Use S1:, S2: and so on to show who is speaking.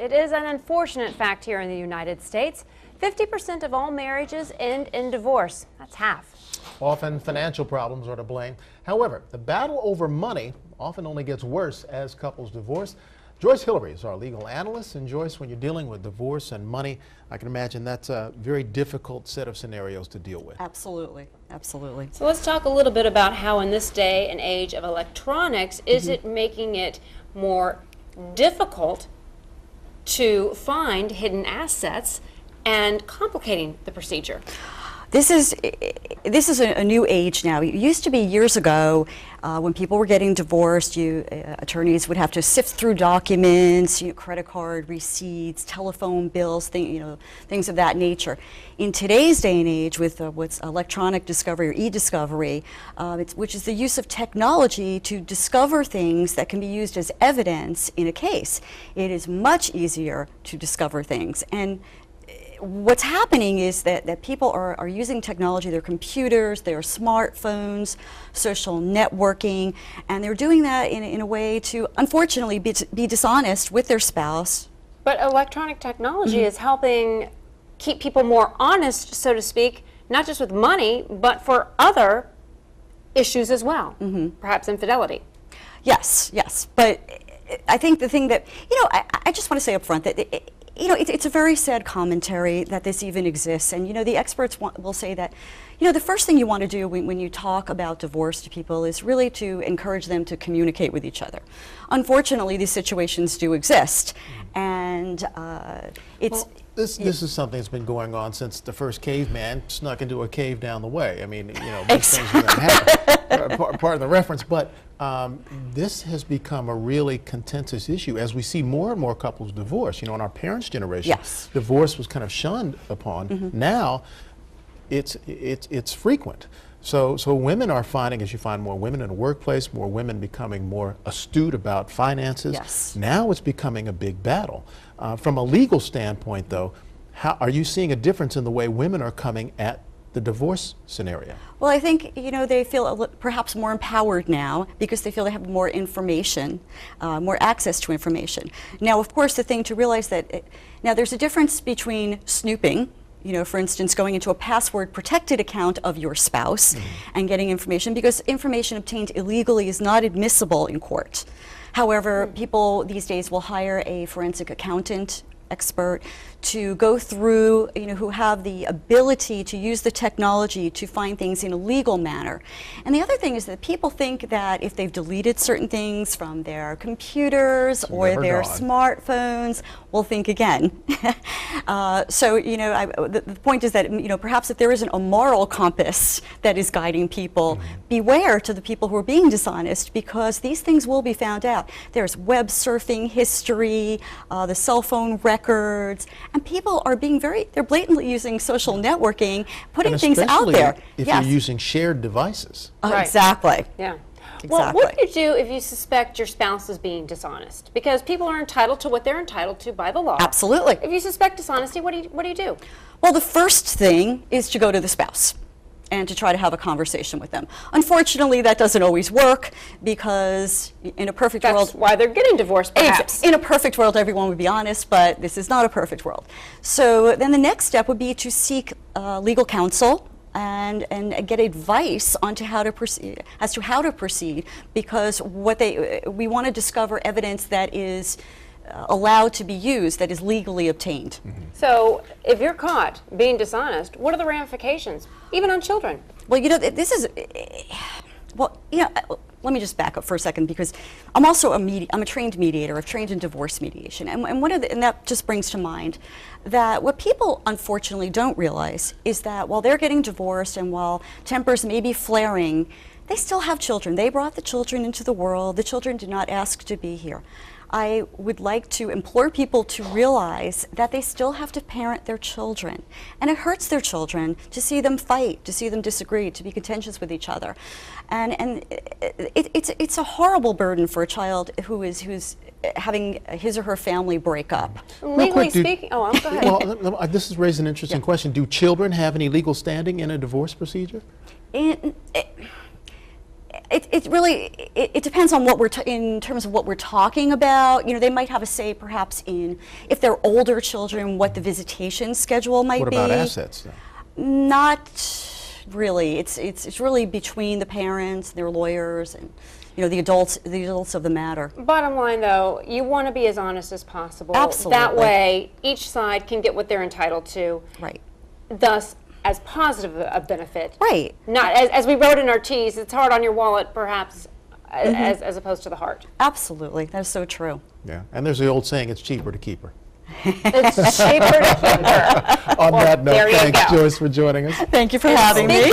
S1: It is an unfortunate fact here in the United States. 50% of all marriages end in divorce. That's half.
S2: Often financial problems are to blame. However, the battle over money often only gets worse as couples divorce. Joyce Hillary is our legal analyst. And Joyce, when you're dealing with divorce and money, I can imagine that's a very difficult set of scenarios to deal with.
S3: Absolutely, absolutely.
S1: So let's talk a little bit about how in this day and age of electronics, is it making it more difficult to find hidden assets and complicating the procedure?
S3: This is a new age now. It used to be years ago when people were getting divorced, attorneys would have to sift through documents, credit card receipts, telephone bills, things of that nature. In today's day and age, with what's electronic discovery or e-discovery, which is the use of technology to discover things that can be used as evidence in a case, it is much easier to discover things. And what's happening is that people are using technology, their computers, their smartphones, social networking, and they're doing that in a way to, unfortunately, be dishonest with their spouse.
S1: But electronic technology is helping keep people more honest, so to speak, not just with money, but for other issues as well, perhaps infidelity.
S3: Yes, yes. But I think the thing that, I just want to say up front that it's a very sad commentary that this even exists. And, the experts will say that, the first thing you want to do when you talk about divorce to people is really to encourage them to communicate with each other. Unfortunately, these situations do exist. And it's...
S2: Well, this is something that's been going on since the first caveman snuck into a cave down the way. I mean, these things are going to happen. Part of the reference. But this has become a really contentious issue as we see more and more couples divorce. In our parents' generation, divorce was kind of shunned upon. Now, it's frequent. So women are finding, as you find more women in the workplace, more women becoming more astute about finances.
S3: Yes.
S2: Now it's becoming a big battle. From a legal standpoint, though, how are you seeing a difference in the way women are coming at the divorce scenario?
S3: Well, I think, they feel perhaps more empowered now because they feel they have more information, more access to information. Now, of course, the thing to realize that, now there's a difference between snooping, for instance, going into a password-protected account of your spouse and getting information, because information obtained illegally is not admissible in court. However, people these days will hire a forensic accountant expert to go through, who have the ability to use the technology to find things in a legal manner. And the other thing is that people think that if they've deleted certain things from their computers or their smartphones, we'll think again. The point is that, perhaps if there isn't a moral compass that is guiding people, beware to the people who are being dishonest, because these things will be found out. There's web surfing history, the cell phone records, and people are being they're blatantly using social networking, putting things out there.
S2: If you're using shared devices.
S3: Exactly.
S1: Yeah.
S3: Exactly.
S1: Well, what do you do if you suspect your spouse is being dishonest? Because people are entitled to what they're entitled to by the law.
S3: Absolutely.
S1: If you suspect dishonesty, what do you do? Well,
S3: the first thing is to go to the spouse and to try to have a conversation with them. Unfortunately, that doesn't always work, because in a perfect world...
S1: That's why they're getting divorced, perhaps.
S3: In a perfect world, everyone would be honest, but this is not a perfect world. So then the next step would be to seek legal counsel and get advice onto how to proceed, because we want to discover evidence that is allowed to be used, that is legally obtained.
S1: So if you're caught being dishonest, what are the ramifications, even on children?
S3: Well, this is, let me just back up for a second, because I'm also I'm a trained mediator. I've trained in divorce mediation, and that just brings to mind that what people unfortunately don't realize is that while they're getting divorced and while tempers may be flaring, they still have children. They brought the children into the world. The children did not ask to be here. I would like to implore people to realize that they still have to parent their children. And it hurts their children to see them fight, to see them disagree, to be contentious with each other. And it's a horrible burden for a child who's having his or her family break up.
S1: Legally speaking, go ahead.
S2: Well, this has raised an interesting question. Do children have any legal standing in a divorce procedure?
S3: It really it depends on what in terms of what we're talking about. You know, they might have a say perhaps in, if they're older children, what the visitation schedule might be.
S2: What about assets then?
S3: Not really. It's really between the parents, their lawyers, and the adults of the matter.
S1: Bottom line, though, you want to be as honest as possible.
S3: Absolutely.
S1: That way, each side can get what they're entitled to.
S3: Right.
S1: Thus, as positive a benefit.
S3: Right.
S1: Not as we wrote in our T's. It's hard on your wallet, perhaps, as opposed to the heart.
S3: Absolutely. That is so true.
S2: Yeah, and there's the old saying, it's cheaper to keep her.
S1: It's cheaper to keep her.
S2: On that
S1: there
S2: note,
S1: you
S2: thanks,
S1: go.
S2: Joyce, for joining us.
S3: Thank you for having me.